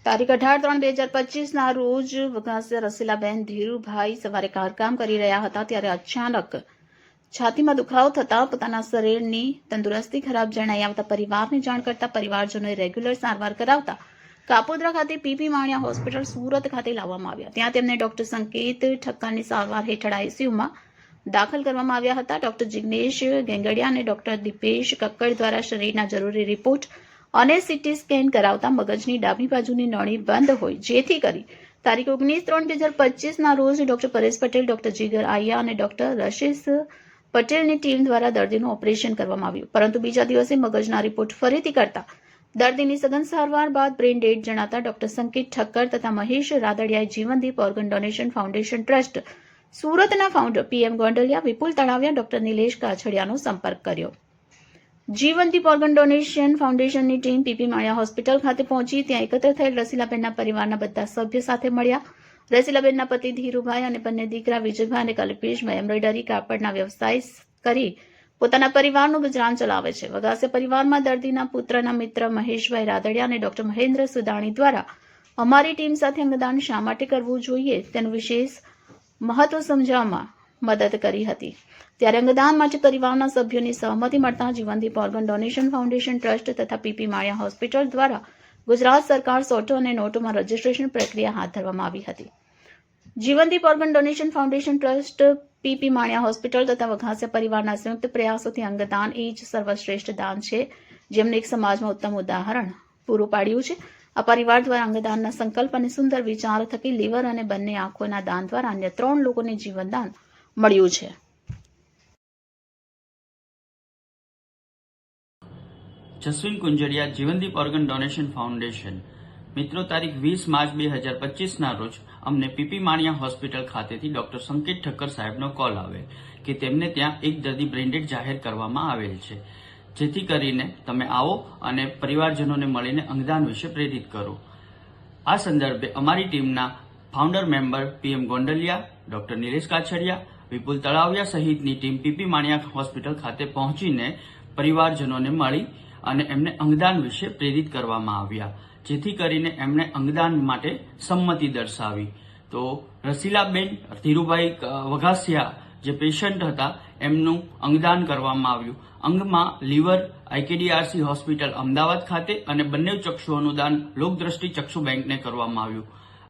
તારીખ 18/3/2025 ના રોજ વઘાસિયા રસીલાબેન ધીરુભાઈ સવારે કામ કરી રહ્યા હતા ત્યારે અચાનક છાતીમાં દુખાવો થતા પોતાના શરીરની તંદુરસ્તી ખરાબ જણાઈ આવતા પરિવારને જાણ કરતા પરિવારજનોએ રેગ્યુલર સારવાર કરાવતા કાપોદ્રા ખાતે પીપી માણિયા હોસ્પિટલ સુરત ખાતે લાવવામાં આવ્યા. ત્યાં તેમને ડોક્ટર સંકેત ઠક્કરની સારવાર હેઠળ આઈસીયુમાં દાખલ કરવામાં આવ્યા હતા. ડોક્ટર જિગ્નેશ ગેંગડિયા અને ડોક્ટર દીપેશ કક્કડ દ્વારા શરીરના જરૂરી રિપોર્ટ અને સીટી સ્કેન કરાવતા મગજની ડાબી બાજુની નળી બંધ હોય જેથી કરી તારીખ 19/3/2025 ના રોજ ડોક્ટર પરેશ પટેલ, ડોક્ટર જીગર આયા અને ડોક્ટર રશેશ પટેલની ટીમ દ્વારા દર્દીનું ઓપરેશન કરવામાં આવ્યું. પરંતુ બીજા દિવસે મગજના રિપોર્ટ ફરીથી કરતા દર્દીની સઘન સારવાર બાદ બ્રેઇન ડેડ જણાતા ડોક્ટર સંકેત ઠક્કર તથા મહેશ રાદડિયાએ Jeevandeep organ donation foundation trust સુરતના founder PM Gondaliya, Vipul Talaviya, doctor Nilesh કાછડિયાનો સંપર્ક કર્યો. જીવનદીપ ઓર્ગન ડોનેશન ફાઉન્ડેશનની ટીમ પીપી માણિયા હોસ્પિટલ ખાતે પહોંચી ત્યાં એકત્ર થયેલ રસીલાબેનના પરિવારના બધા સભ્ય સાથે મળ્યા. રસીલાબેનના પતિ ધીરુભાઈ અને બંને દીકરા વિજયભાઈ અને કલ્પેશભાઈ એમ્બ્રોઇડરી કાપડના વ્યવસાય કરી પોતાના પરિવારનું ગુજરાન ચલાવે છે. વઘાસિયા પરિવારમાં દર્દીના પુત્રના મિત્ર મહેશભાઈ રાદડિયા અને ડોક્ટર મહેન્દ્ર સુદાણી દ્વારા અમારી ટીમ સાથે અંગદાન શા માટે કરવું જોઈએ તેનું વિશેષ મહત્વ સમજાવવામાં મદદ કરી હતી. ત્યારે અંગદાન માટે પરિવારના સભ્યોની સહમતિ મળતા જીવનદીપ ઓર્ગન ડોનેશન ફાઉન્ડેશન ટ્રસ્ટ તથા પીપી માણિયા હોસ્પિટલ દ્વારા ગુજરાત સરકાર સોટો અને નોટોમાં રજીસ્ટ્રેશન પ્રક્રિયા હાથ ધરવામાં આવી હતી. જીવનદીપ organ donation foundation trust PP Maniya hospital તથા વઘાસિયા પરિવારના સંયુક્ત પ્રયાસોથી અંગદાન એ જ સર્વશ્રેષ્ઠ દાન છે, જેમને એક સમાજમાં ઉત્તમ ઉદાહરણ પૂરું પાડ્યું છે. આ પરિવાર દ્વારા અંગદાનના સંકલ્પ અને સુંદર વિચાર થકી લીવર અને બંને આંખોના દાન દ્વારા અન્ય 3 લોકોને જીવનદાન મળ્યું છે. Jasveen Kunjadiya, Jivandeep organ donation foundation. મિત્રો, તારીખ 20 માર્ચ 2025 ના રોજ અમને પીપી માણિયા હોસ્પિટલ ખાતેથી ડોક્ટર સંકેત ઠક્કર સાહેબનો કોલ આવેલ કે તેમને ત્યાં એક દર્દી બ્રેઇનડેડ જાહેર કરવામાં આવેલ છે, જેથી કરીને તમે આવો અને પરિવારજનોને મળીને અંગદાન વિશે પ્રેરિત કરો. આ સંદર્ભે અમારી ટીમના founder member PM Gondaliya, doctor Nilesh Kachhadiya, Vipul Talaviya સહિતની ટીમ પીપી માણિયા હોસ્પિટલ ખાતે પહોંચીને પરિવારજનોને મળી અને એમને અંગદાન વિશે પ્રેરિત કરવામાં આવ્યા, જેથી કરીને એમણે અંગદાન માટે સંમતિ દર્શાવી. તો રસીલાબેન ધીરુભાઈ વઘાસિયા જે પેશન્ટ હતા એમનું અંગદાન કરવામાં આવ્યું. અંગમાં લીવર આઈકેડીઆરસી હોસ્પિટલ અમદાવાદ ખાતે અને બંને ચક્ષુઓનું દાન લોકદ્રષ્ટિ ચક્ષુ બેંકને કરવામાં આવ્યું.